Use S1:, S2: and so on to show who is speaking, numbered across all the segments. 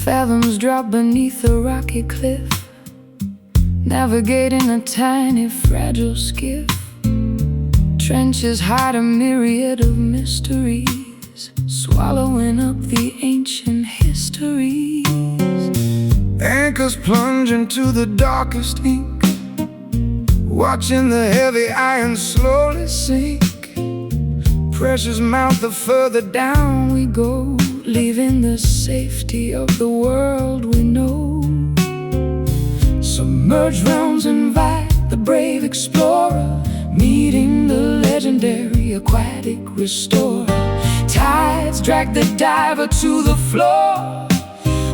S1: Fathoms drop beneath a rocky cliff, navigating a tiny fragile skiff. Trenches hide a myriad of mysteries, swallowing up the ancient histories.
S2: Anchors plunge into the darkest ink, watching the heavy iron slowly sink. Pressures mount the further down we go, leaving the safety of the world we know. Submerged realms invite the brave explorer, meeting the legendary aquatic restorer. Tides drag the diver to the floor,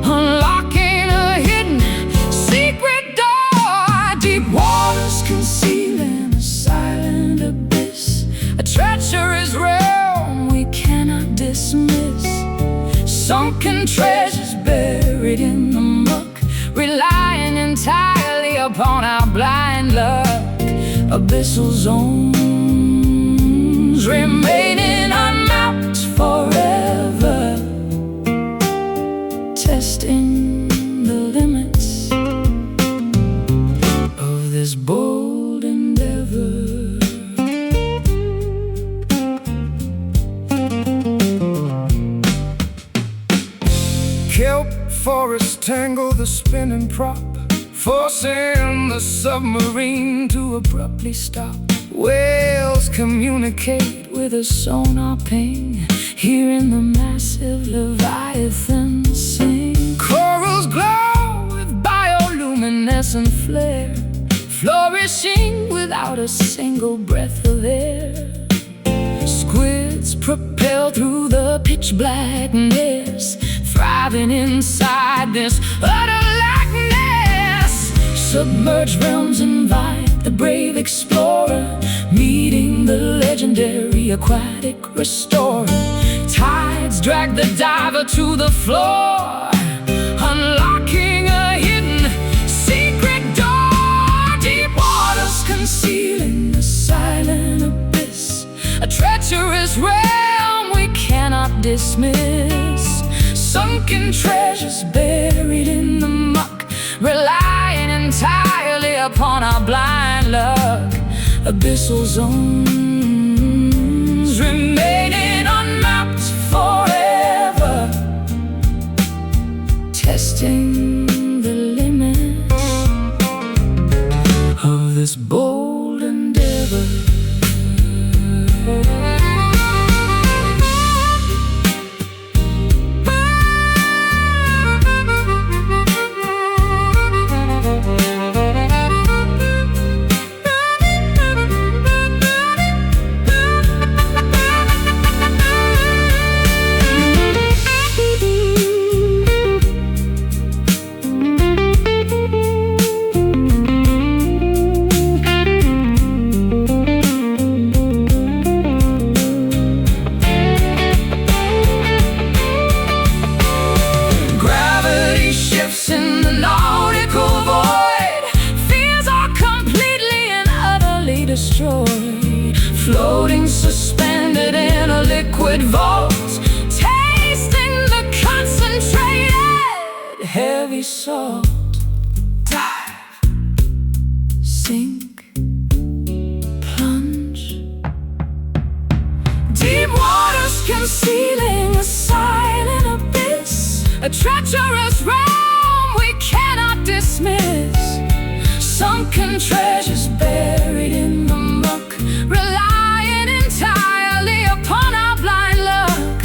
S2: unlocking a hidden secret door. Deep waters concealing a silent abyss, a treacherous realm we cannot dismiss. Sunken treasures buried in the muck, relying entirely upon our blind luck. Abyssal zones remaining unmapped forever, testing the limits of this bold endeavor. Kelp forests tangle the spinning prop, forcing the submarine to abruptly stop. Whales communicate with a sonar ping, hearing the massive leviathan sing. Corals glow with bioluminescent flare, flourishing without a single breath of air. Squids propel through the pitch blackness, thriving inside this utter lackness. Submerged realms invite the brave explorer, meeting the legendary aquatic restorer. Tides drag the diver to the floor, unlocking a hidden secret door. Deep waters concealing a silent abyss, a treacherous realm we cannot dismiss. Sunken treasures buried in the muck, relying entirely upon our blind luck. Abyssal zones remaining unmapped forever, testing the limits of this bold endeavor. Destroyed, floating suspended in a liquid vault, tasting the concentrated heavy salt. Dive, sink, plunge. Deep waters concealing a silent abyss, a treacherous realm we cannot dismiss. Sunken treasures buried in the muck, relying entirely upon our blind luck.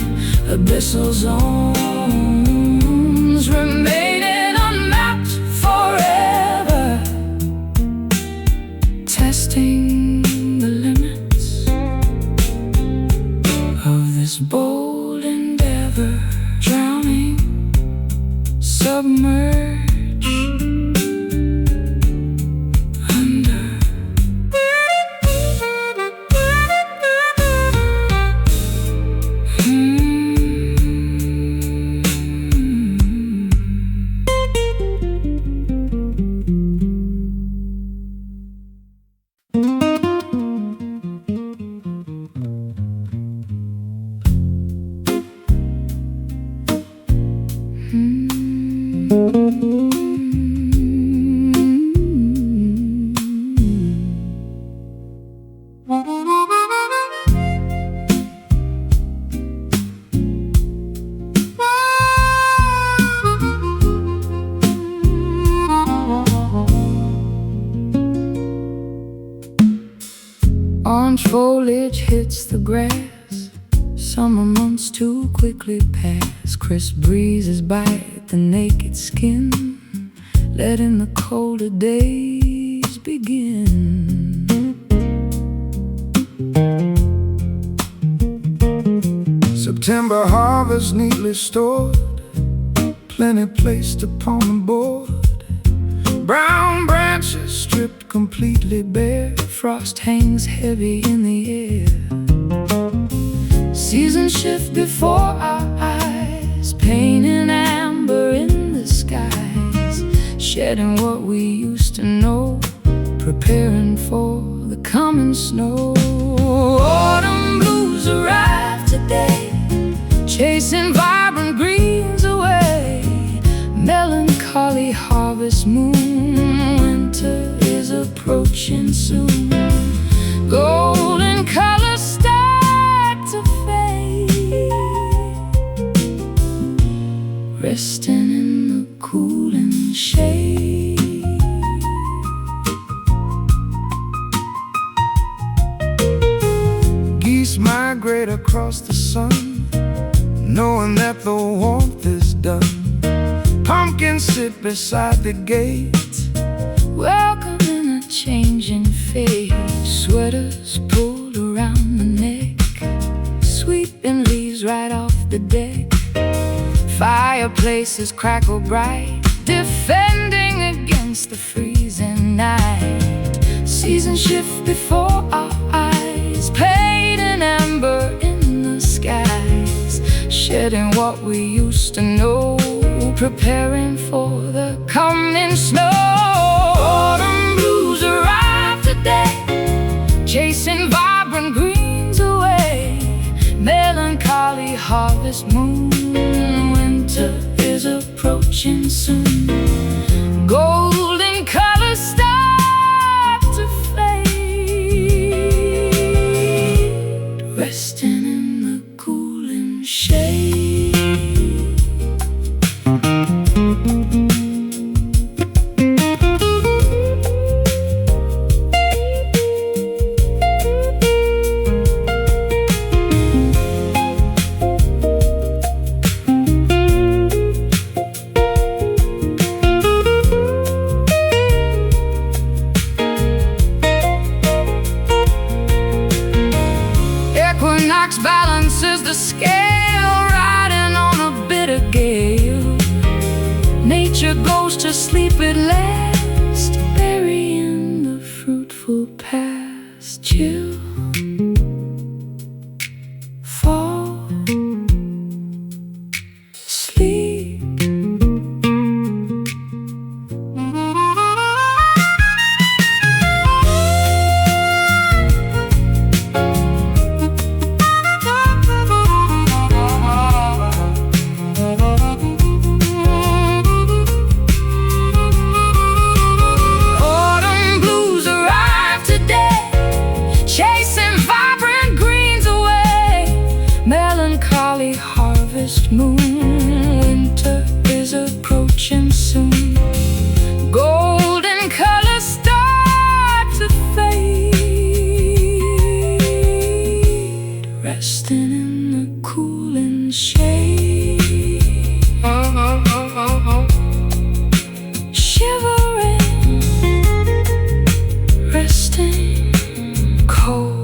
S2: Abyssal zones remaining unmapped forever, testing the limits
S1: Orange foliage hits the grass. Summer months too quickly pass. Crisp breezes bite the naked skin, letting the colder days begin.
S2: September harvest neatly stored, plenty placed upon the board. Brown branches stripped completely bare,
S1: Frost hangs heavy in the air. Seasons shift before our eyes, pain and amber in the skies, shedding what we used to know, preparing for the coming snow. Autumn blues arrive today, chasing vibrant greens away. Melancholy harvest moon, winter is approaching soon. Golden colors start to fade, resting in the cooling shade.
S2: Geese migrate across the sun, knowing that the warmth is done. Pumpkins sit beside the gate,
S1: welcoming a changing fate. Sweaters pulled around the neck, sweeping leaves right off the deck. Fireplaces crackle bright, defending against the freezing night. Seasons shift before our eyes, paint and amber in the skies, shedding what we used to know, preparing for the coming snow. Autumn blues arrive today, chasing vibrant greens away. Melancholy harvest moon, winter is approaching soon. Golden colors start to fade, resting in the cooling shade. Equinox balances the scale, riding on a bitter gale. Nature goes to sleep at last, burying the fruitful past. Chill, fall, sleep. Harvest moon, winter is approaching soon. Golden colors start to fade, resting in the cooling shade. Shivering, resting cold.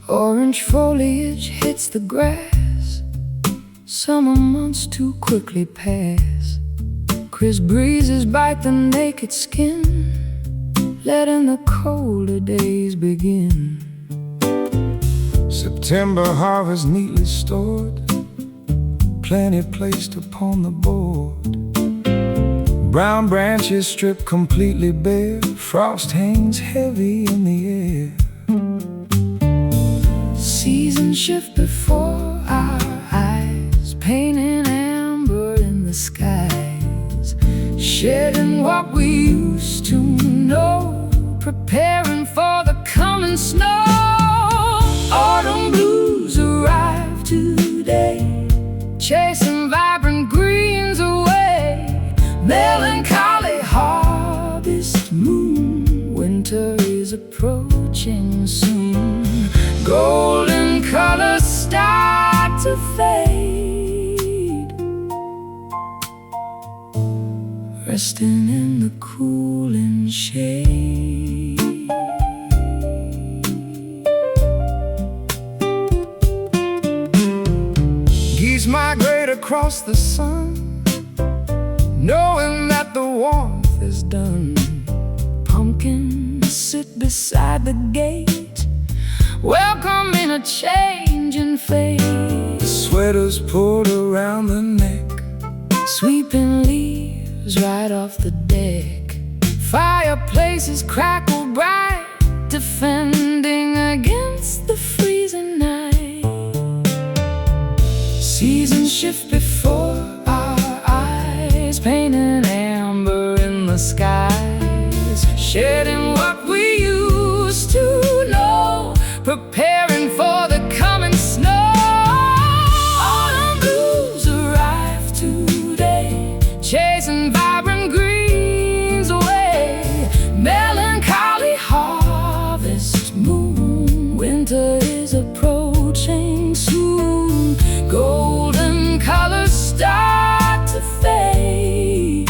S1: Orange foliage hits the grass, summer months too quickly pass. Crisp breezes bite the naked skin, letting the colder days begin.
S2: September harvest neatly stored, plenty placed upon the board. Brown branches stripped completely bare, frost hangs heavy in the air.
S1: Seasons shift before our eyes, painting amber in the skies, shedding what we used to know, preparing for the coming snow. Autumn blues arrive today, chasing vibrant greens away. Melancholy harvest moon, winter is approaching soon. Golden colors start to fade, resting in the cooling shade.
S2: Geese migrate across the sun, knowing that the warmth is done.
S1: Pumpkins sit beside the gate, welcoming a change in fate.
S2: Sweaters pulled around the neck,
S1: Sweeping leaves right off the deck. Fireplaces crackle bright, defending against the freezing night. Seasons shift before our eyes, painting amber in the skies, shedding what we used to know, preparing for the coming snow. Autumn blues arrive today, chasing vibrant greens away. Melancholy harvest moon, winter is approaching soon. Golden colors start to fade,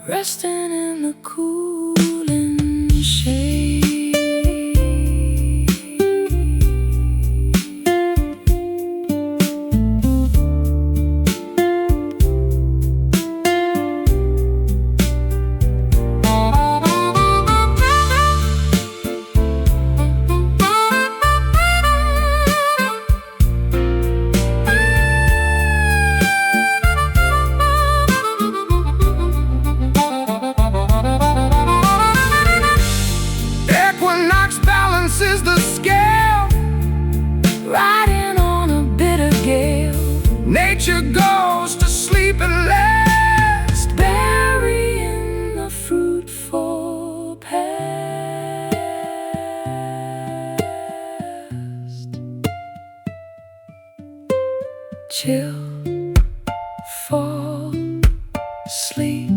S1: resting in the cooling shade.
S2: Equinox balances the scale,
S1: Riding on a bitter gale,
S2: nature goes to sleep at last.
S1: burying the fruitful past. Chill, fall asleep.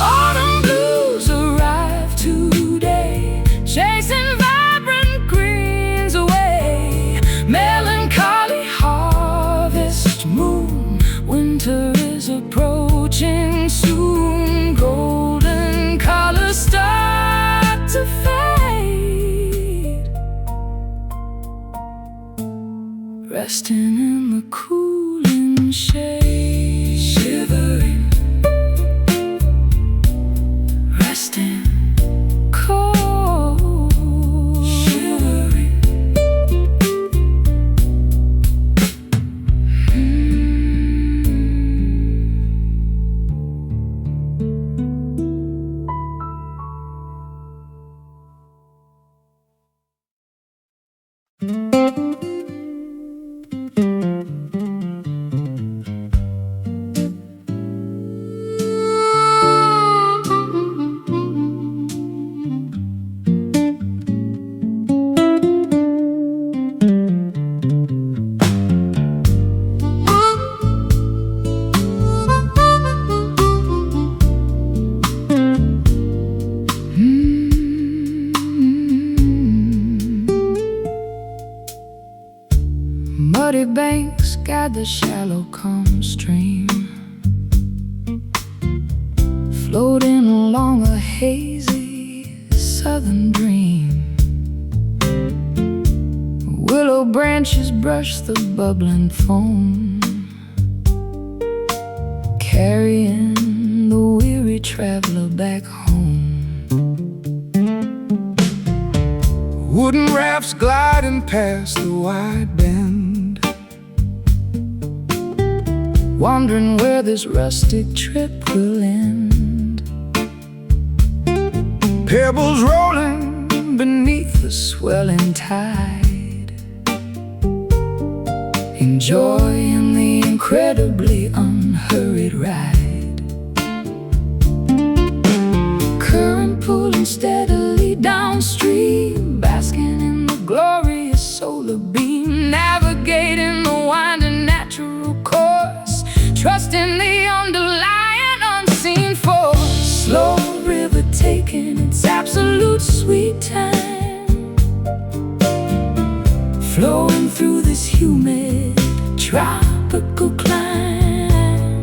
S1: Autumn blues arrive today, chasing vibrant greens away. Melancholy harvest moon, winter is approaching soon. Golden colors start to fade, resting in the cooling shade. Shivering, resting, cold. Shivering. Muddy banks guide the shallow calm stream, floating along a hazy southern dream. willow branches brush the bubbling foam, carrying the weary traveler back home.
S2: Wooden rafts gliding past the wide bend,
S1: wondering where this rustic trip will end.
S2: pebbles rolling
S1: Beneath the swelling tide, enjoying the incredibly unhurried ride. Current pulling steadily downstream, basking in the glorious solar beam, navigating the winding natural course, trusting the underlying unseen force. Slow river taking its absolute sweet time, flowing through this humid tropical climb,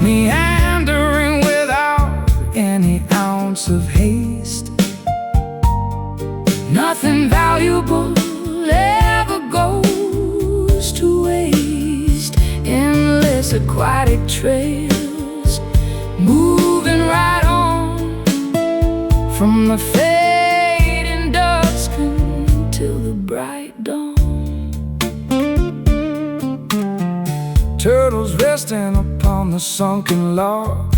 S2: meandering without any ounce of haste.
S1: nothing valuable ever goes to waste. Endless aquatic trails, moving right on from the fading dusk until the bright dawn.
S2: Turtles resting upon the sunken log,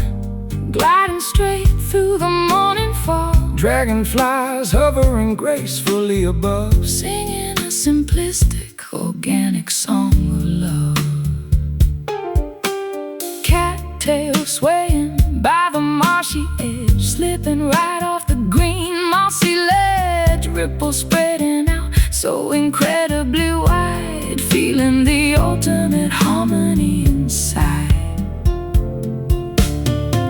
S1: gliding straight through the morning fog,
S2: dragonflies hovering gracefully above,
S1: singing a simplistic, organic song of love. Cattails swaying by the marshy edge, slipping right off the green mossy ledge, ripples spreading out so incredibly wide, feeling the ultimate harmony inside.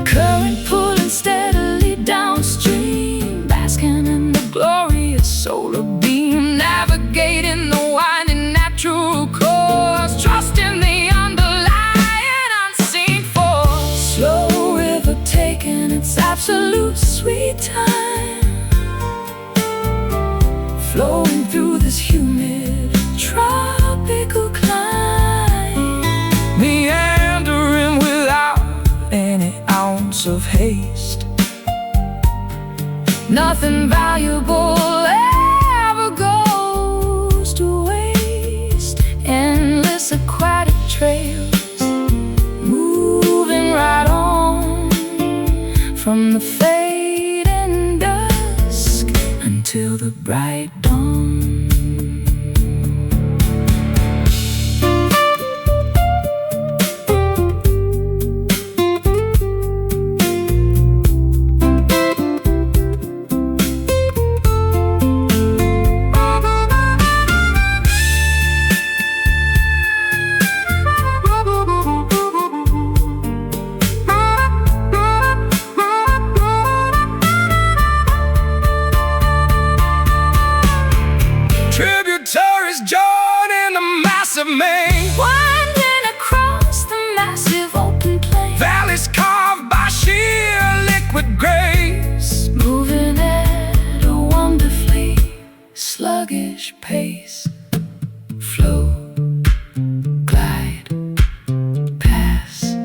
S1: Current pulling steadily downstream, basking in the glorious solar beam, navigating the winding natural course, trusting the underlying unseen force. Slow river taking its absolute sweet time, flowing through this humid tropical climb,
S2: meandering without any ounce of haste.
S1: nothing valuable ever goes to waste. Endless aquatic trails, moving right on from the fading dusk until the bright dawn.
S2: Tributaries join in the massive main,
S1: Winding across the massive open plain,
S2: valleys carved by sheer liquid grace,
S1: moving at a wonderfully sluggish pace. Flow, glide, pass.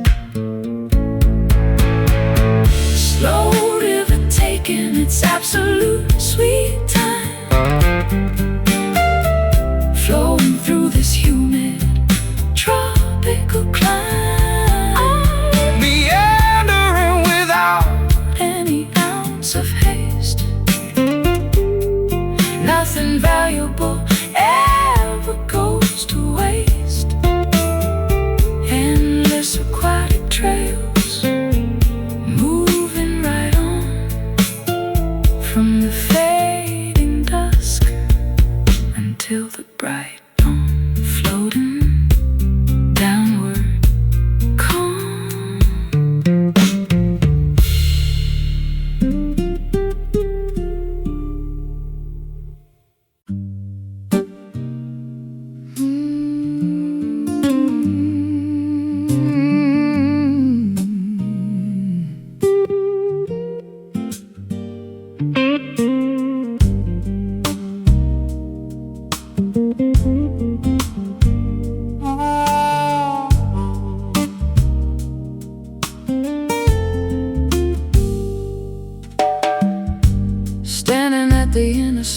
S1: Slow river taking its absolute sweet time, flowing through this humid tropical climb,
S2: meandering without
S1: any ounce of haste. Nothing valuable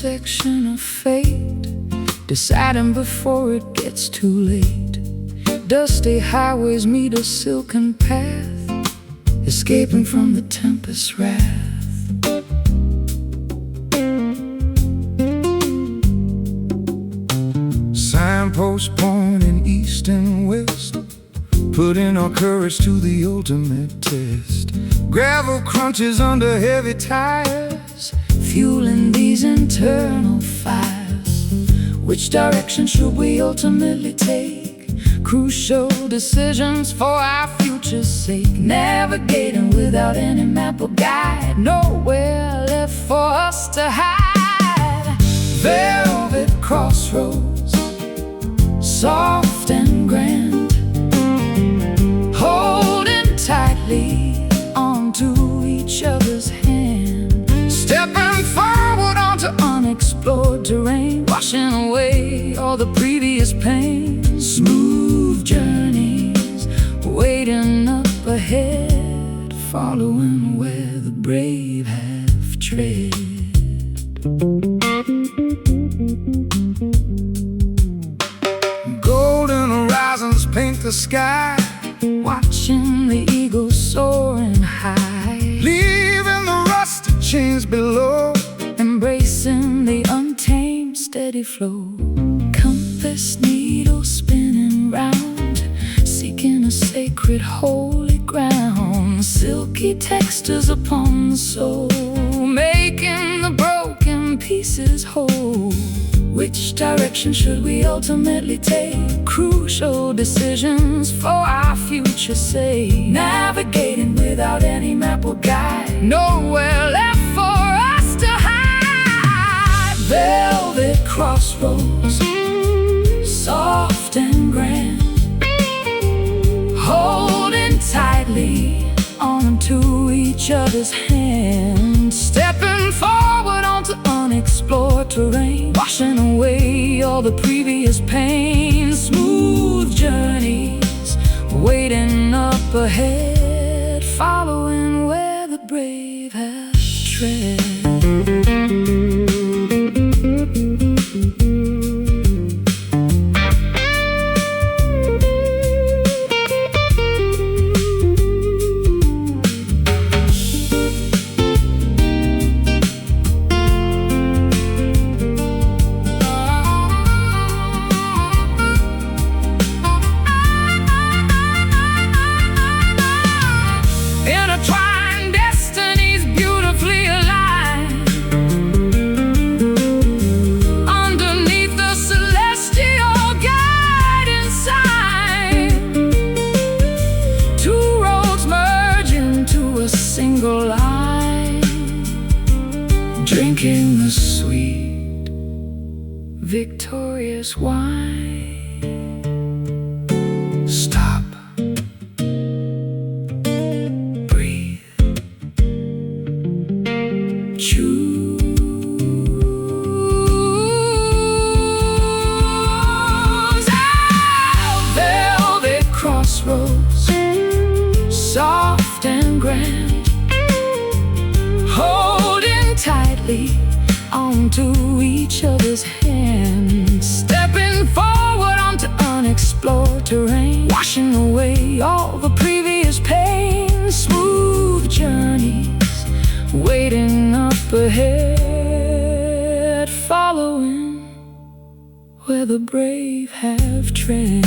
S1: intersection of fate, deciding before it gets too late. Dusty highways meet a silken path, escaping from the tempest's wrath.
S2: Signposts pointing east and west, putting our courage to the ultimate test. Gravel crunches under heavy tires,
S1: fueling these internal fires. Which direction should we ultimately take? Crucial decisions for our future's sake. Navigating without any map or guide, nowhere left for us to hide. Velvet crossroads, soft and grand, holding tightly onto each other's hand.
S2: stepping forward onto
S1: Unexplored terrain, washing away all the previous pain. Smooth journeys waiting up ahead, following where the brave have tread.
S2: golden horizons paint the sky,
S1: Watching the eagles soaring high,
S2: leaving the rusted chains below.
S1: embracing the untamed steady flow. Compass needle spinning round, seeking a sacred holy ground. Silky textures upon the soul, making the broken pieces whole. Which direction should we ultimately take? Crucial decisions for our future's sake. Navigating without any map or guide, nowhere left for us to hide. Velvet crossroads, soft and grand, holding tightly onto each other's hands. Stepping forward onto unexplored terrain, washing away all the previous pain. Smooth journeys waiting up ahead, following where the brave have tread.
S2: Intertwined destinies beautifully aligned, underneath the celestial guiding sign. Two roads merge into a single line, drinking the sweet, victorious wine. Stop, breathe, choose. Velvet crossroads, soft and grand, holding tightly onto each other's hands. Stepping forward onto unexplored terrain, washing away all the previous pain. Smooth journeys waiting up ahead, following where the brave have tread.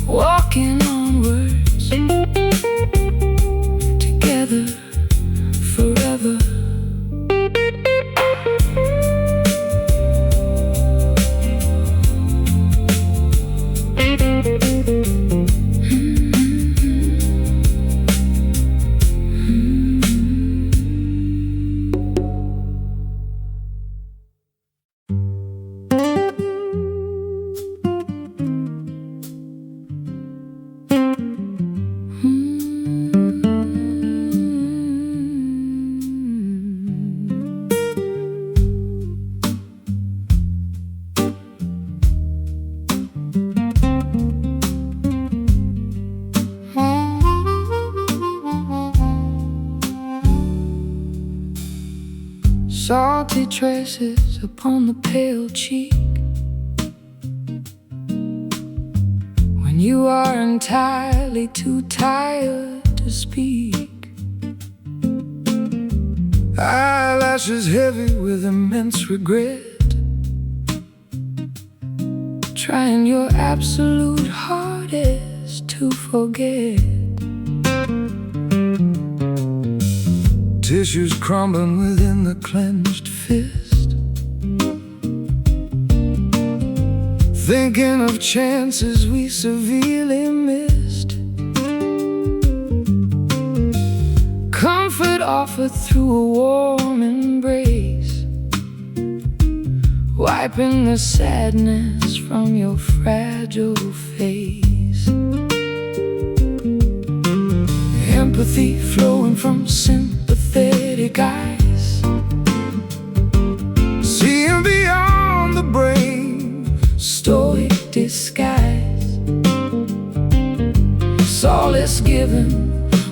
S2: Walking onwards, together forever.
S1: traces upon the pale cheek. When you are entirely too tired to speak.
S2: Eyelashes heavy with immense regret,
S1: trying your absolute hardest to forget.
S2: Tissues crumbling within the clenched fist, thinking of chances we severely missed.
S1: Comfort offered through a warm embrace, wiping the sadness from your fragile face. Empathy flowing from sympathetic eyes,
S2: seeing beyond the brave
S1: stoic disguise. Solace given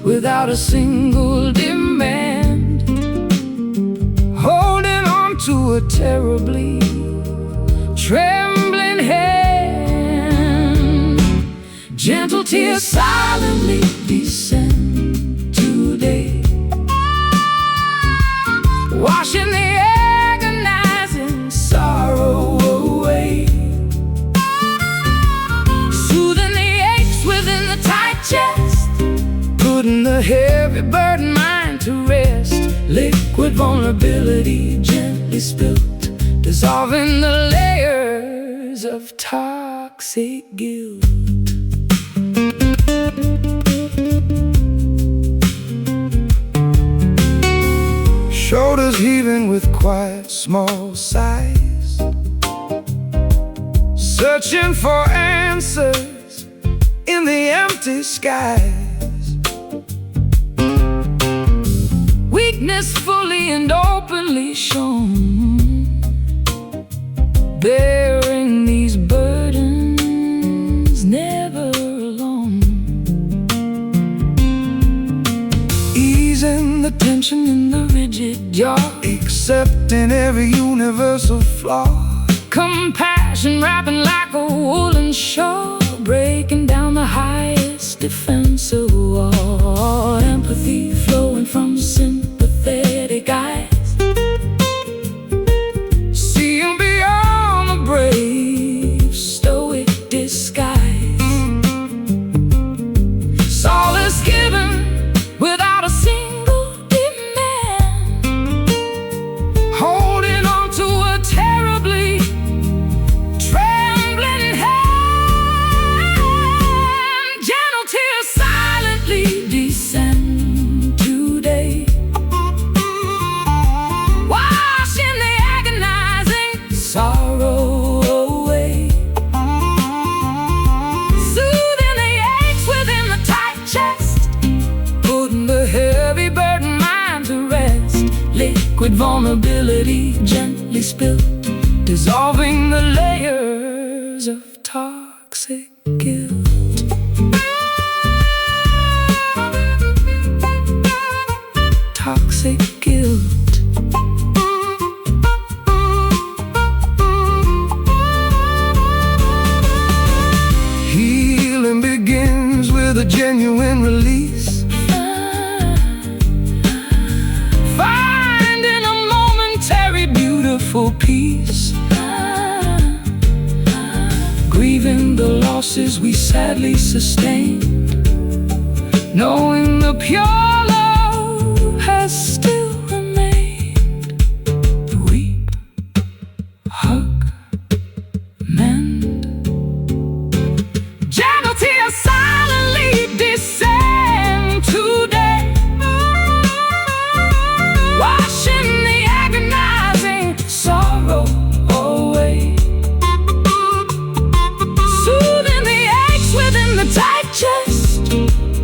S1: without a single demand,
S2: holding on to a terribly
S1: trembling hand. Gentle tears silently descend today, washing the agonizing sorrow away, soothing the aches within the tight chest,
S2: putting the
S1: heavy burden mind to rest. Liquid vulnerability gently spilt, dissolving the layers of toxic guilt.
S2: Shoulders heaving with quiet small sighs, searching for answers in the empty skies.
S1: Weakness fully and openly shown, bearing these burdens never alone.
S2: Easing the tension in the rigid jaw, accepting every universal flaw.
S1: Compassion wrapping like a woolen shawl, breaking down the highest defensive wall. Empathy flowing from sympathetic eyes,
S2: seeing beyond the brave
S1: stoic disguise. Solace given without a single demand,
S2: holding on to a terribly
S1: trembling hand. Gentle tears silently descend today, washing the agonizing sorrow away, soothing the aches within the tight chest,
S2: putting the
S1: heavy burden mind to rest. Liquid vulnerability gently spilt, dissolving the layers of toxic guilt. Toxic guilt.
S2: healing begins with a genuine release,
S1: Finding a momentary beautiful peace, grieving the losses we sadly sustained, knowing the pure love has still remained. Weep, hug, mend. Gentle tears silently descend today, washing the agonizing sorrow away, soothing the aches within the tight chest,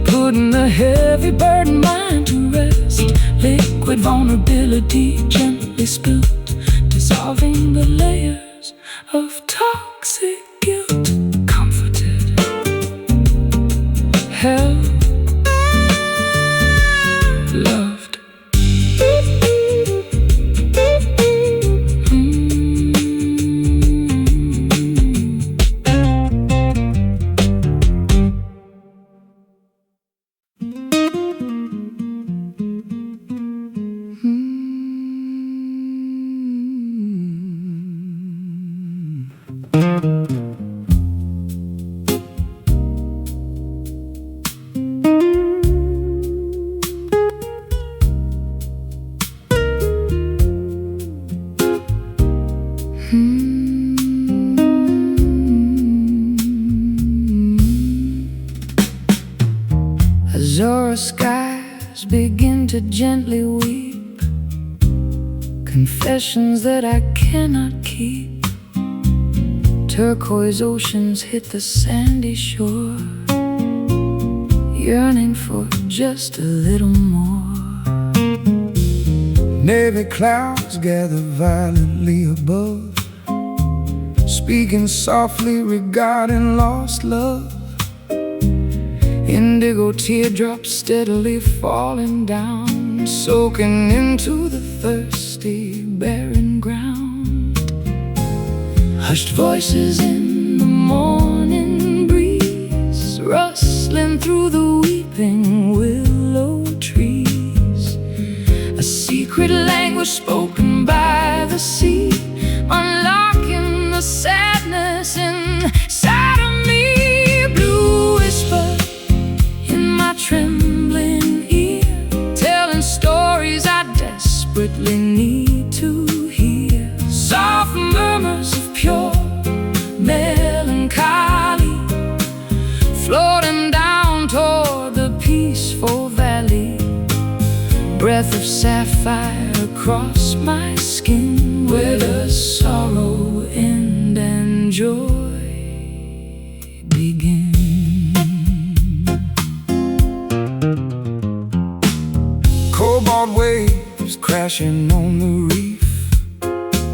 S1: putting the heavy burden mind to rest. Liquid vulnerability gently spilt, dissolving the layers of toxic guilt. Comforted, held, loved. Azure skies begin to gently weep, confessions that I cannot keep. Turquoise oceans hit the sandy shore, yearning for just a little more.
S2: Navy clouds gather violently above, speaking softly regarding lost love. Indigo teardrops steadily falling down, soaking into the thirsty, barren ground. Hushed voices in the morning breeze, rustling through the weeping willow trees. A secret language spoken by the sea, unlocking the sadness inside of me. Blue whisper in my trembling ear, telling stories I desperately need to hear. Soft murmurs of pure melancholy, floating down toward the peaceful valley. Breath of sapphire across my skin, where does sorrow end and joy begin? Cobalt waves crashing on the reef,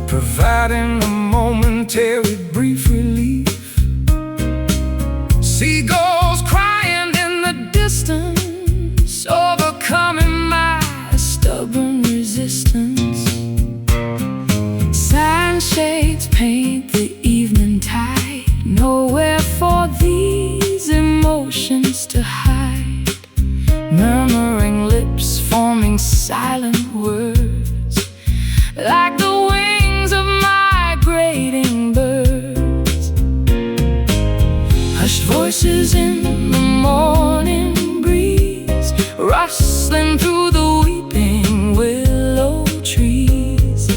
S2: providing a momentary brief relief. Seagulls crying in the distance, overcoming my stubborn resistance. Sunshades paint the evening tide, nowhere for these emotions to hide. Murmuring lips forming silent words, like the wings of migrating birds. Hushed voices in the morning breeze, rustling through the weeping willow trees.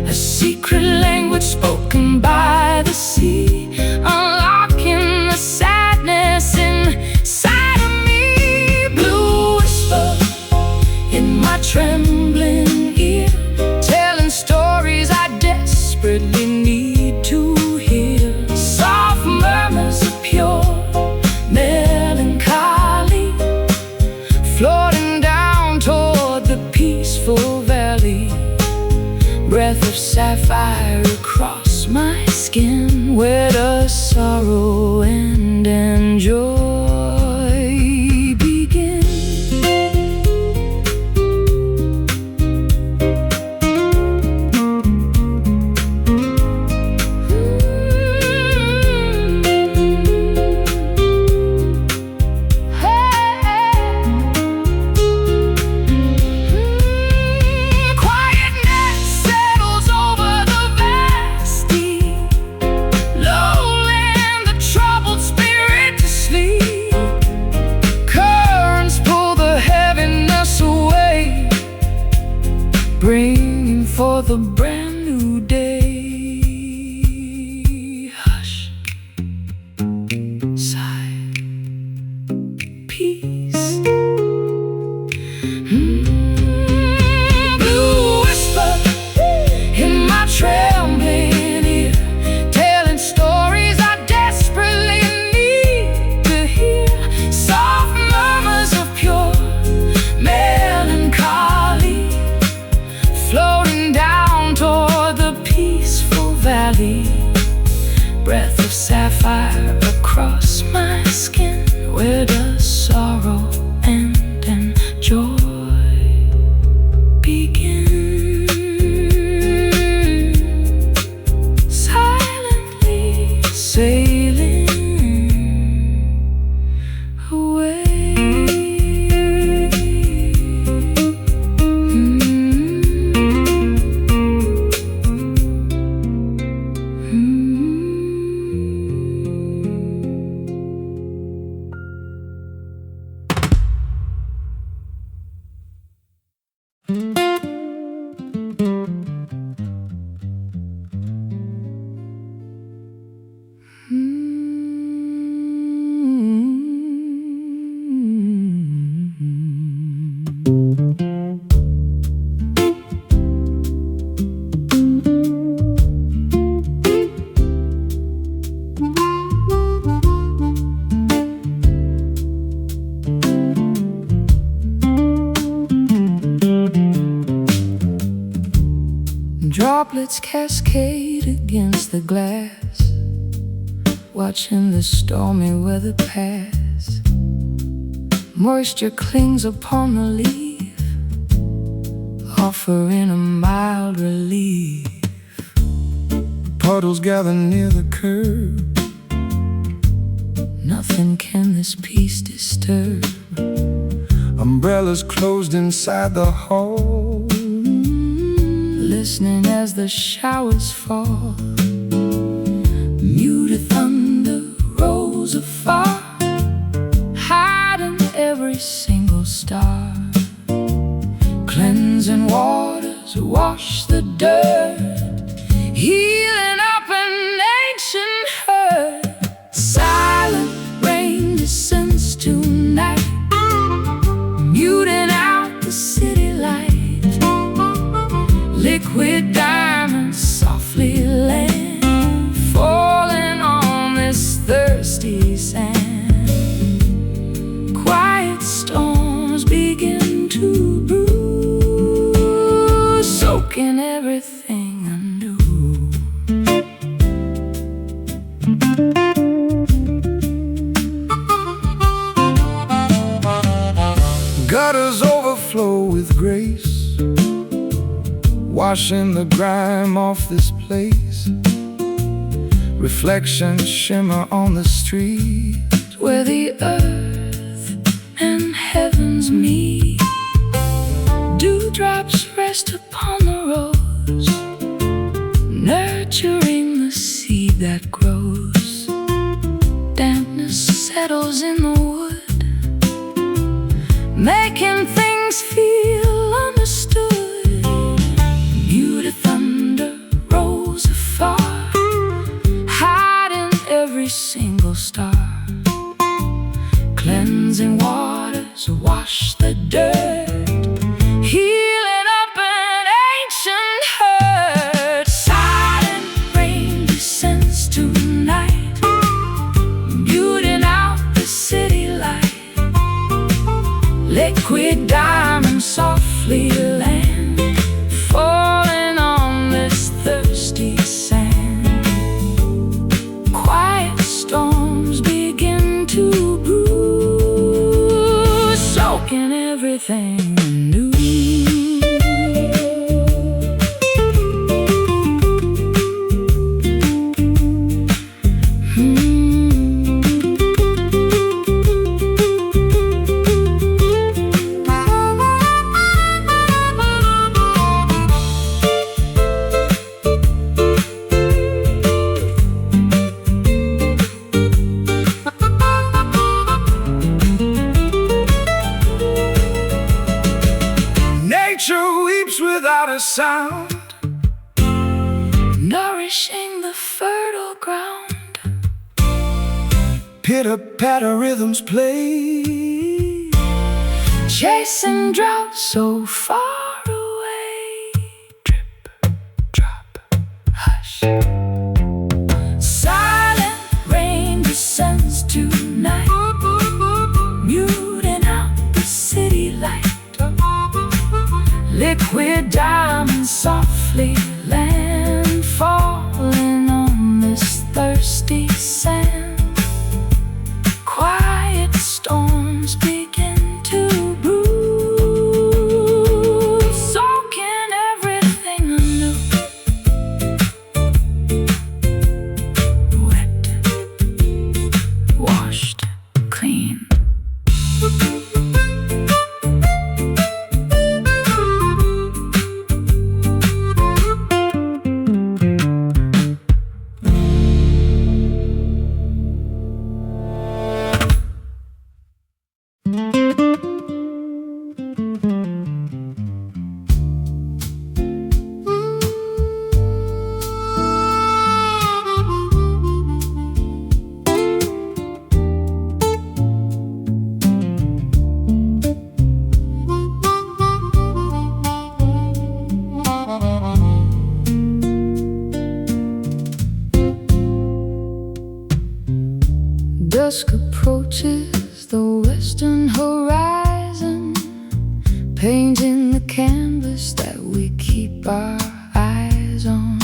S2: A secret language spoken by the sea, unlocking the sadness inside of me. Blue whisper in my trembling ear, telling stories I desperately need to hear. Soft murmurs of pure melancholy, floating down toward the peaceful valley. Breath of sapphire across my skin, where does sorrow end and joy begin? Quietness settles over the vast deep, lulling the troubled spirit to sleep. Currents pull the heaviness away, bringing forth a brand new day. Hush, sigh, peace. Blue whisper in my trembling ear, telling stories I desperately need to hear. Soft murmurs of pure melancholy, floating down toward the peaceful valley. Breath of sapphire across my skin, where does sorrow end and joy begin? Silently sailing away. Mm-hmm.
S1: droplets cascade against the glass, watching the stormy weather pass. Moisture clings upon the leaf, offering a mild relief.
S2: Puddles gather near the curb.
S1: Nothing can this peace disturb.
S2: Umbrellas closed inside the hall,
S1: listening as the showers fall. Muted thunder rolls afar, hiding every single star. Cleansing waters wash the dirt, healing up an ancient hurt. Silent rain descends tonight, muting out the city light. Liquid diamonds softly land, falling on this thirsty sand. Quiet storms begin to brew, soaking everything anew.
S2: Gutters overflow with grace, washing the grime off this place. Reflections shimmer on the street,
S1: where the earth and heavens meet. Dewdrops rest upon the rose, nurturing the seed that grows. Dampness settles in the wood, making things feel understood. Muted thunder rolls afar, hiding every single star. Cleansing waters wash the dirt, healing up an ancient hurt. Silent rain descends tonight, muting out the city light. Liquid diamonds softly land, falling on this thirsty sand. Quiet storms begin to brew, soaking everything anew.
S2: nature weeps without a sound,
S1: nourishing the fertile ground.
S2: Pitter-patter rhythms play,
S1: chasing drought so far away. Drip, drop, hush. Silent rain descends tonight, muting out the city light. Liquid diamonds softly land, falling on this thirsty sand. Quiet storms begin to brew, soaking everything anew. Wet, washed, clean. Dusk approaches the western horizon, painting the canvas that we keep our eyes on.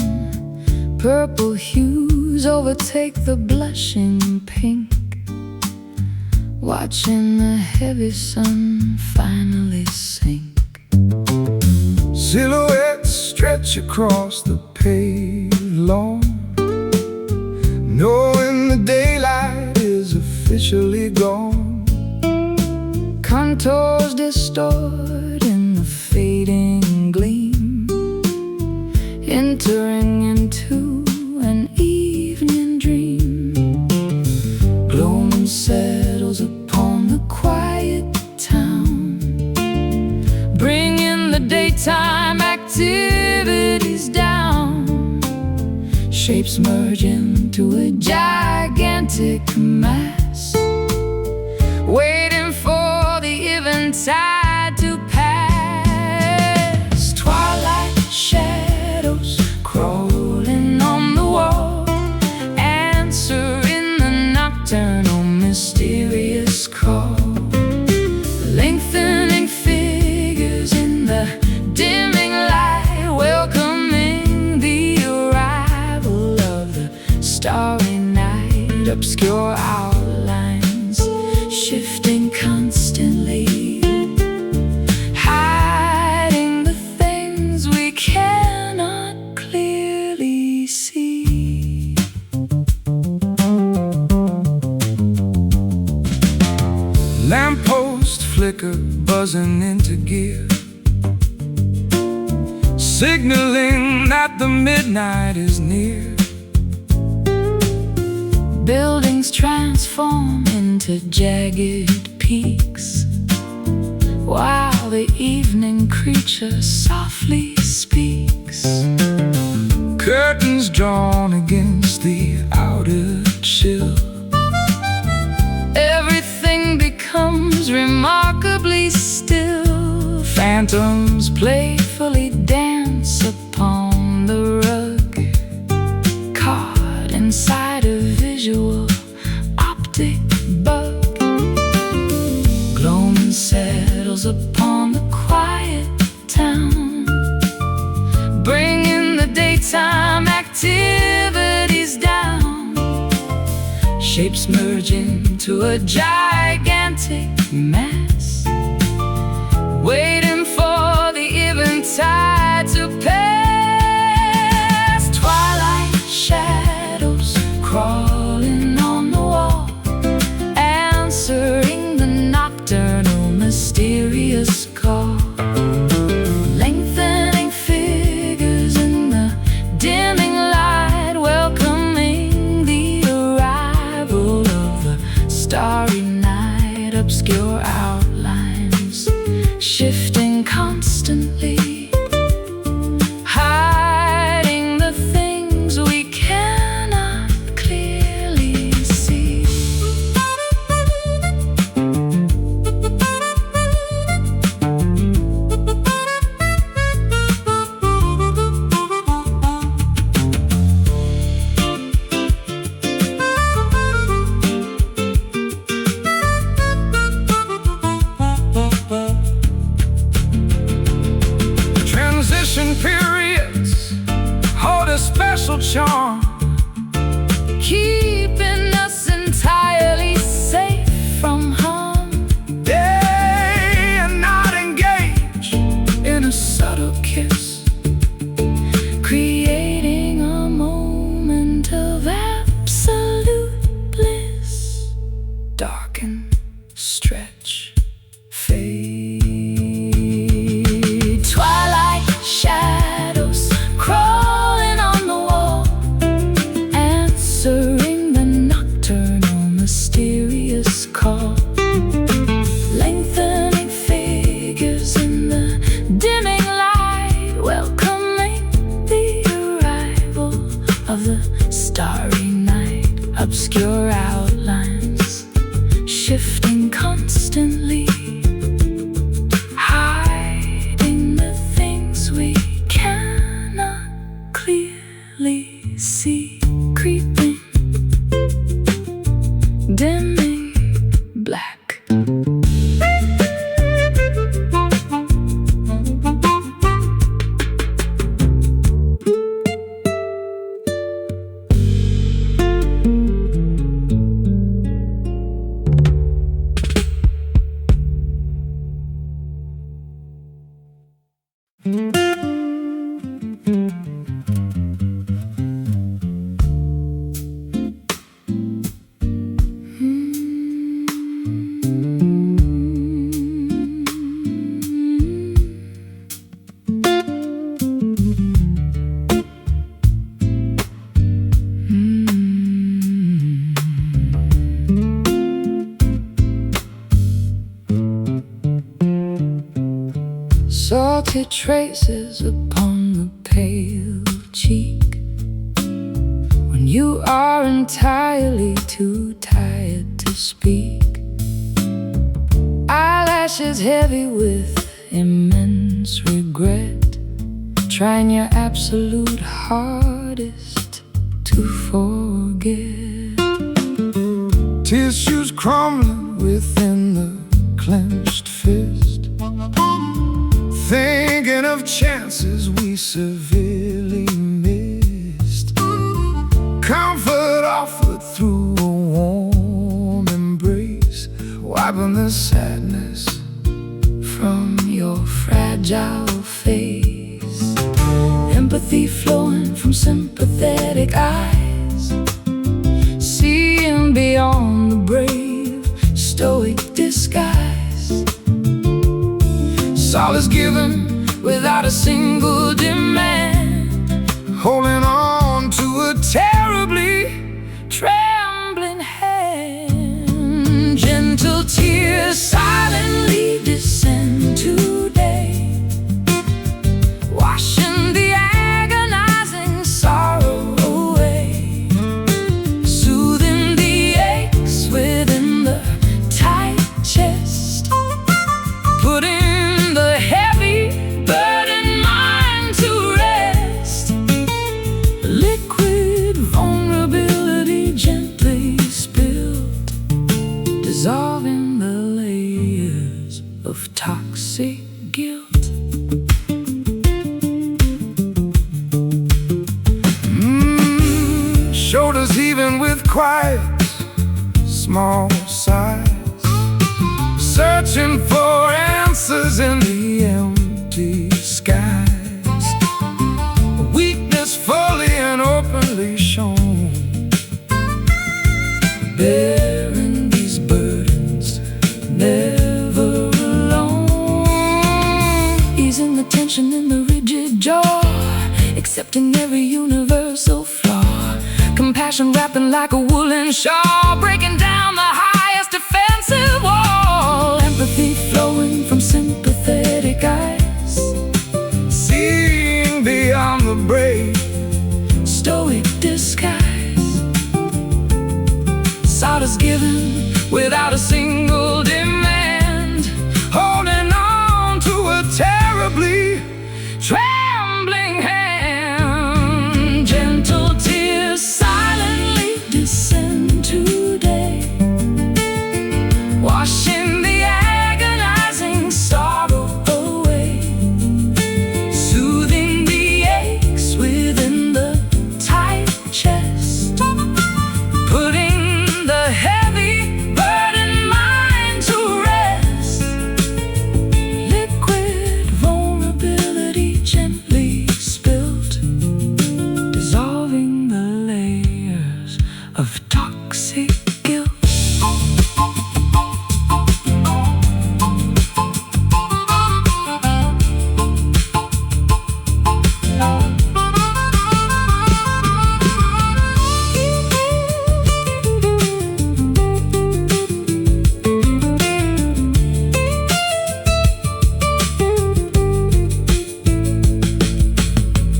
S1: Purple hues overtake the blushing pink, watching the heavy sun finally sink.
S2: Silhouettes stretch across the paved lawn, knowing the daylight is officially gone.
S1: Contours distort in the fading gleam, entering into an evening dream. Gloaming settles upon the quiet town, bringing the daytime activities down. Shapes merge into a gigantic mass, waiting for the eventide to pass. Twilight shadows crawling on the wall, answering the nocturnal mysterious call. Lengthening figures in the dimming light, welcoming the arrival of the starry night. Obscure outlines shifting constantly, hiding the things we cannot clearly see.
S2: Lamppost flicker buzzing into gear, signaling that the midnight is near.
S1: Buildings transform into jagged peaks, while the evening creature softly speaks.
S2: Curtains drawn against the outer chill,
S1: Everything becomes remarkably still. Phantoms playfully dance upon the rug, caught inside a visual optic bug. Gloaming settles upon the quiet town, bringing the daytime activities down. Shapes merge into a gigantic mass, waiting for the eventide to pass. Twilight shadows crawling on the wall, answering the nocturnal mysterious call. Lengthening figures in the dimming light, welcoming the arrival of the starry night. Obscure outlines shifting constantly, hiding the things we cannot clearly see.
S2: transition periods hold a special charm,
S1: Keeping us entirely safe from harm.
S2: day and night engage
S1: In a subtle kiss, creating a moment of absolute bliss. Darken, stretch, fade. Twilight shadows crawling on the wall, answering the nocturnal mysterious call. Lengthening figures in the dimming light, welcoming the arrival of the starry night. Obscure outlines shifting constantly, hiding the things we cannot clearly see. Creeping, dimming, black. delicate traces upon the pale cheek. When you are entirely too tired to speak, eyelashes heavy with immense regret, trying your absolute hardest to forget.
S2: Tissues crumbling within the clenched fist, thinking of chances we severely missed. Comfort offered through a warm embrace, wiping the sadness from your fragile face. Empathy flowing from sympathetic eyes, seeing beyond the brave, stoic disguise. Solace given without a single demand, holding on to a terribly trembling hand. Gentle tears silently descend today, washing the agonizing sorrow away, soothing the aches within the tight chest, putting the heavy burdened mind to rest. Liquid vulnerability gently spilled, dissolving the layers of toxic guilt. Shoulders heaving with quiet, small sighs, searching for answers in the empty skies. Weakness fully and openly shown, bearing these burdens, never alone. Easing the tension in the rigid jaw, accepting every universal flaw. Compassion wrapping like a woolen shawl, breaking down the highest defensive wall. Empathy flowing from sympathetic eyes, seeing beyond the brave, stoic disguise. Solace given without a single demand, holding on to a terribly trembling hand. Gentle tears silently descend today, washing the agonizing sorrow away, soothing the aches within the tight chest, putting the heavy burdened mind to rest. Liquid vulnerability gently spilled, dissolving the layers of toxic guilt.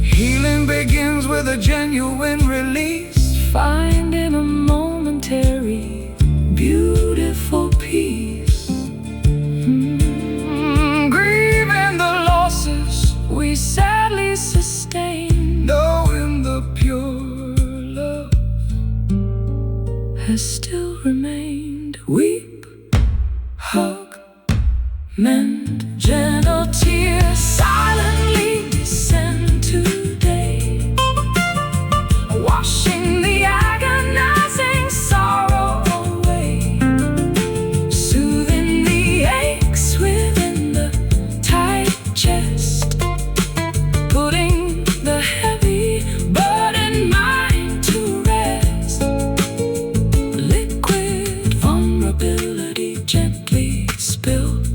S2: Healing begins with a genuine release, finding a momentary, beautiful peace. Grieving the losses we sadly sustain, knowing the pure love has still remained. Weep, hug, mend. Gentle tears silently descend today, washing the agonizing sorrow away, soothing the aches within the tight chest, putting the heavy burdened mind to rest. Liquid vulnerability gently spilled,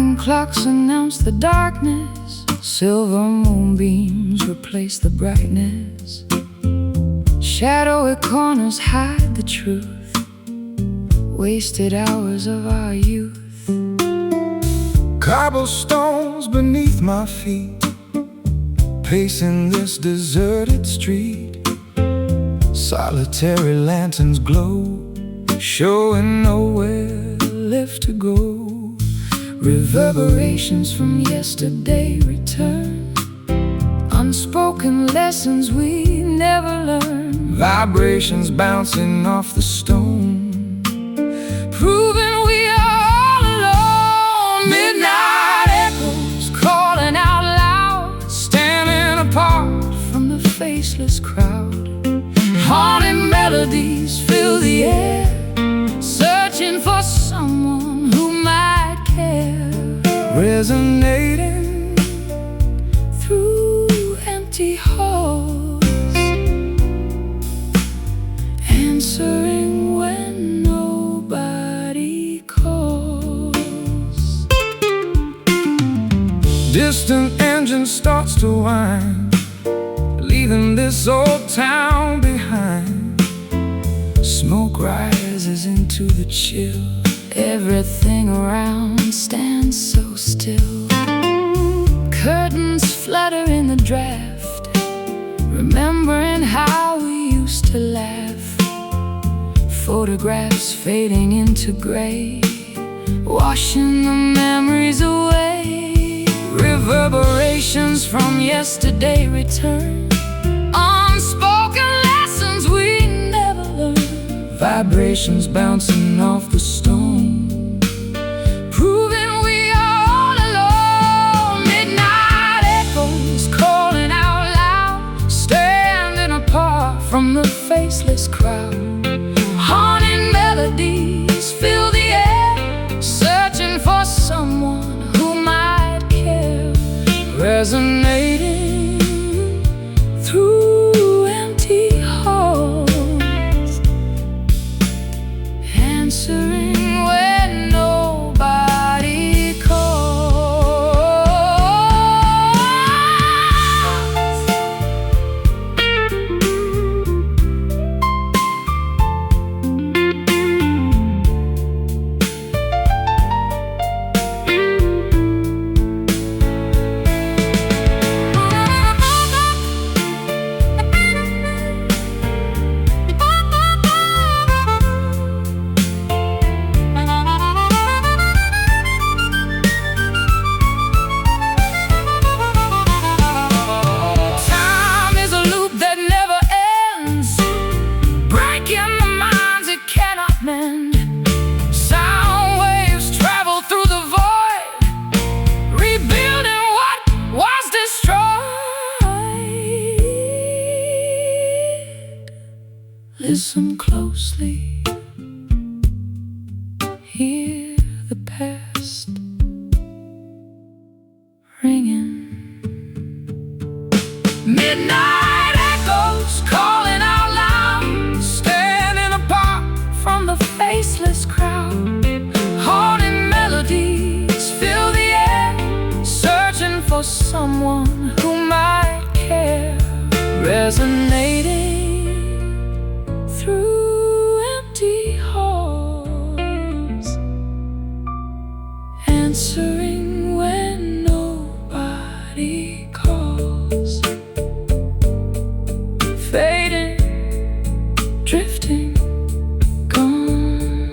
S1: Ticking clocks announce the darkness. Silver moonbeams replace the brightness. Shadowy corners hide the truth. Wasted hours of our youth.
S2: Cobblestones beneath my feet, pacing this deserted street. Solitary lanterns glow, showing nowhere left to go. Reverberations from yesterday return, unspoken lessons we never learned. Vibrations bouncing off the stone, proving we are all alone. Midnight echoes calling out loud, standing apart from the faceless crowd. Haunting melodies fill the air, searching for someone who might care. Resonating through empty halls, answering when nobody calls. Distant engine starts to whine, leaving this old town behind. Smoke rises into the chill, everything around stands so still. Curtains flutter in the draft, remembering how we used to laugh. Photographs fading into gray, washing the memories away. Reverberations from yesterday return, unspoken lessons we never learned. Vibrations bouncing off the stone, proving we are all alone. Midnight echoes calling out loud, standing apart from the faceless crowd. Haunting melodies fill the air, searching for someone who might care. Resonating through empty halls, answering when nobody calls. Listen closely, hear the past ringing. Midnight echoes calling out loud, standing apart from the faceless crowd. Haunting melodies fill the air, searching for someone who might care. Resonating through empty halls, answering when nobody calls. Fading, drifting, gone.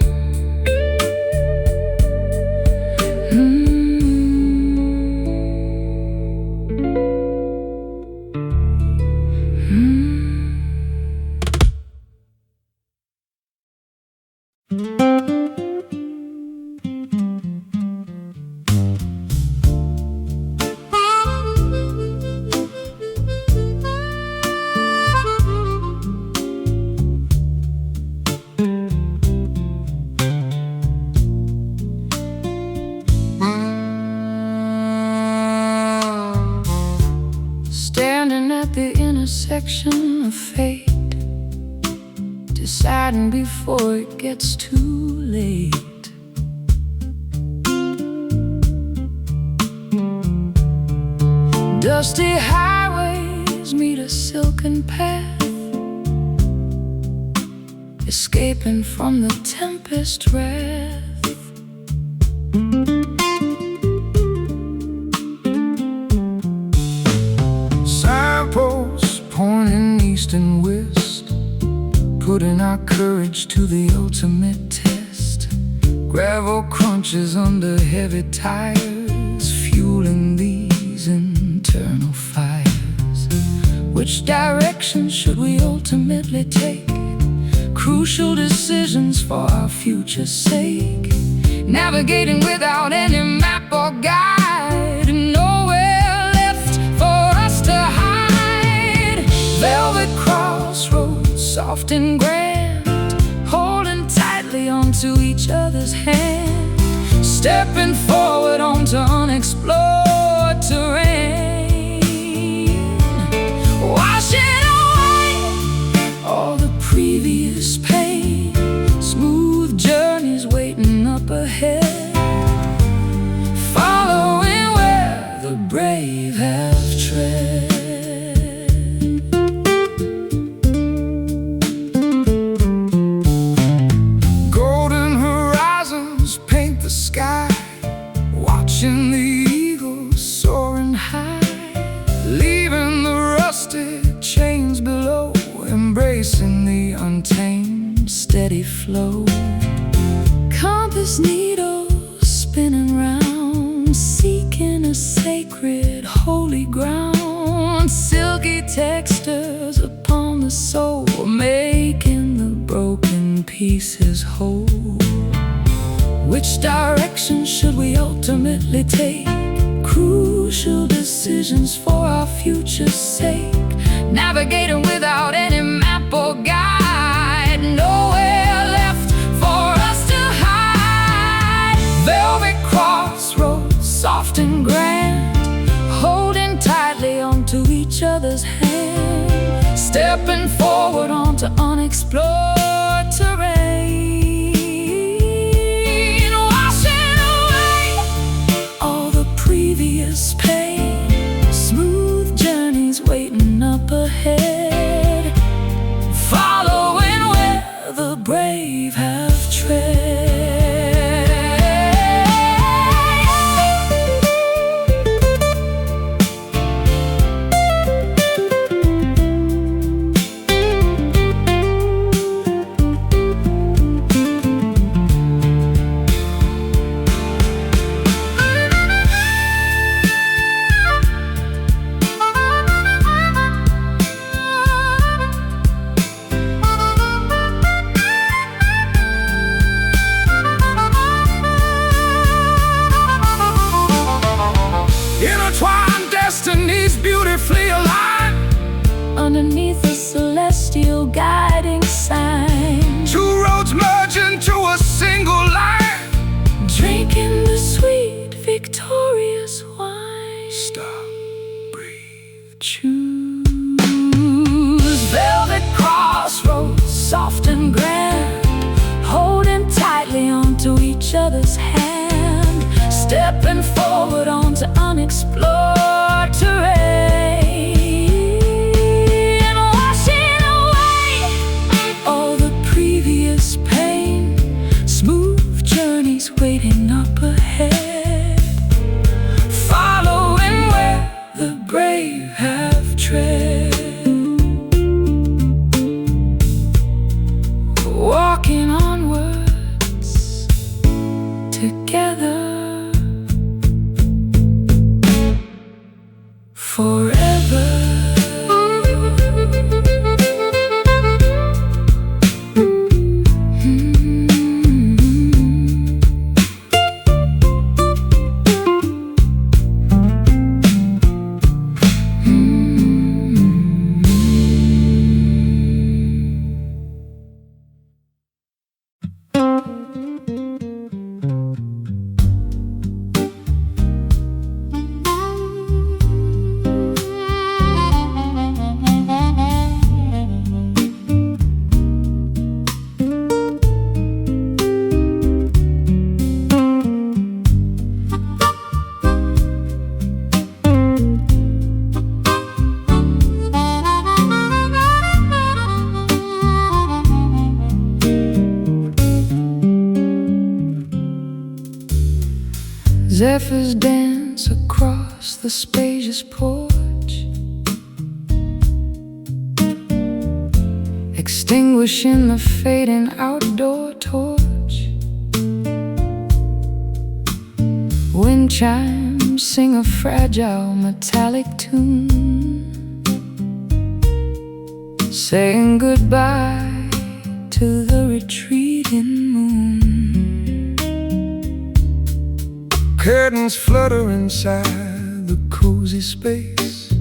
S2: Standing at the intersection of fate, deciding before it gets too late.
S1: Dusty highways meet a silken path, escaping from the tempest wrath.
S2: Signposts pointing east and west, putting our courage to the ultimate test. Gravel crunches under heavy tires, fueling these internal fires. Which direction should we ultimately take? Crucial decisions for our future's sake. Navigating without any map or guide, nowhere left for us to hide. Velvet crossroads, soft and grand, holding tightly onto each other's hand. Stepping forward onto unexplored terrain. Washing away all the previous pain. Smooth journeys waiting up ahead, following where the brave have tread. Golden horizons paint the sky, watching the eagles soaring high, leaving the rusted chains below, embracing the untamed steady flow. Compass needles spinning round, seeking a sacred holy ground. Silky textures upon the soul, making the broken pieces whole. Which direction should we ultimately take? Crucial decisions for our future's sake. Navigating without any map or guide, nowhere left for us to hide. Velvet crossroads, soft and grand, holding tightly onto each other's hand. Stepping forward onto unexplored terrain. Washing away all the previous pain. Smooth journeys waiting up ahead, following where the brave have tread. Intertwined destinies beautifully aligned, underneath a celestial guiding sign. Two roads merge into a single line, drinking the sweet victorious wine. Stop, breathe, choose. Velvet crossroads, soft and grand, holding tightly onto each other's hand. Stepping forward onto unexplored terrain. Washing away all the previous pain. Smooth journeys waiting up ahead, following where the brave have tread. Walking onwards together forever.
S1: Zephyrs dance across the spacious porch, extinguishing the fading outdoor torch. Wind chimes sing a fragile metallic tune, saying goodbye to the retreating moon.
S2: Curtains flutter inside the cozy space,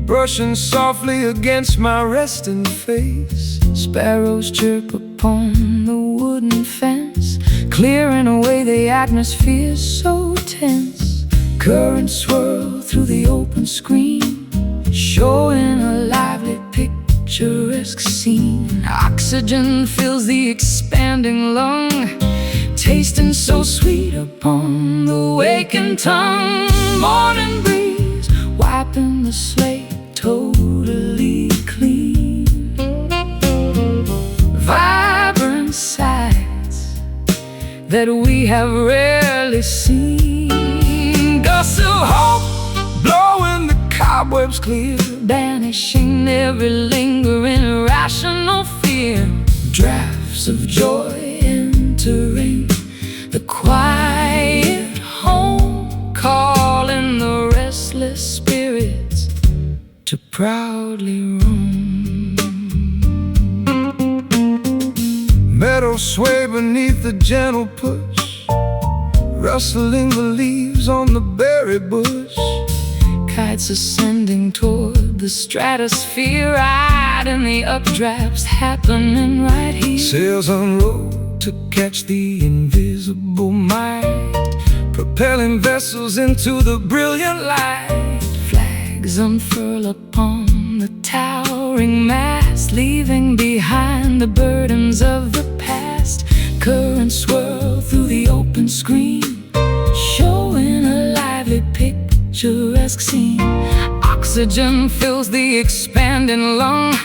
S2: brushing softly against my resting face.
S1: Sparrows chirp upon the wooden fence, clearing away the atmosphere so tense. Currents swirl through the open screen, showing a lively picturesque scene. Oxygen fills the expanding lung, tasting so sweet upon the wakened tongue. Morning breeze wiping the slate totally clean. Vibrant sights that we have rarely seen. Gusts of hope blowing the cobwebs clear, banishing every lingering irrational fear. Drafts of joy entering the quiet home, calling the restless spirits to proudly roam.
S2: Meadows sway beneath the gentle push, rustling the leaves on the berry bush.
S1: Kites ascending toward the stratosphere, riding the updrafts happening right here.
S2: Sails unroll to catch the invisible might, propelling vessels into the brilliant light.
S1: Flags unfurl upon the towering mast, leaving behind the burdens of the past. Currents swirl through the open screen, showing a lively picturesque scene. Oxygen fills the expanding lung,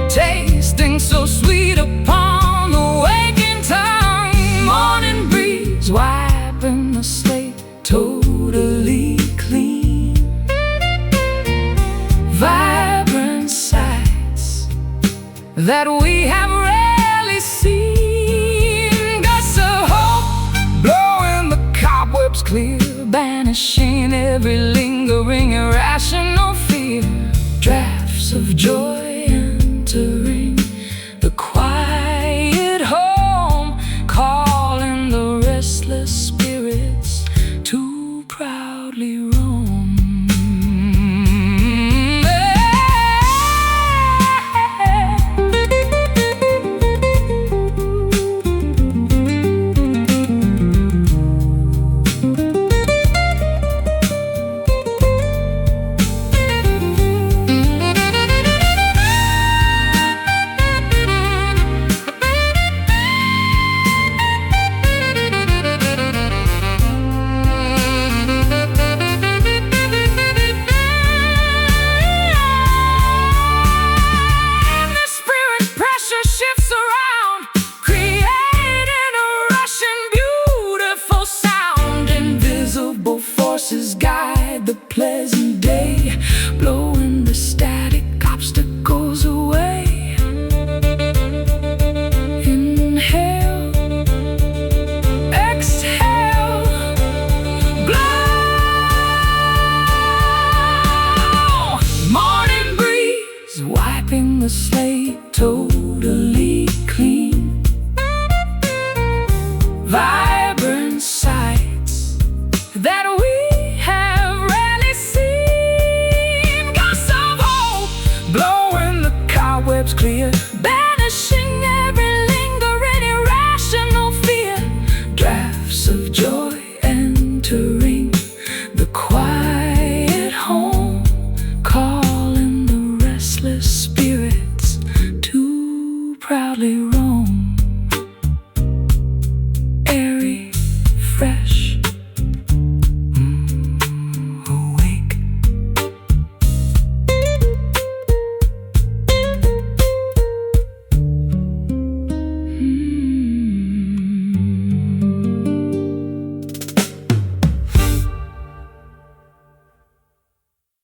S1: tasting so sweet upon the waking tongue. Morning breeze wiping the slate totally clean. Vibrant sights that we have rarely seen. Gusts of hope
S2: blowing the cobwebs
S1: clear, banishing every lingering irrational fear. Drafts of joy entering the quiet home, calling the restless spirits to proudly roam. Guide the pleasant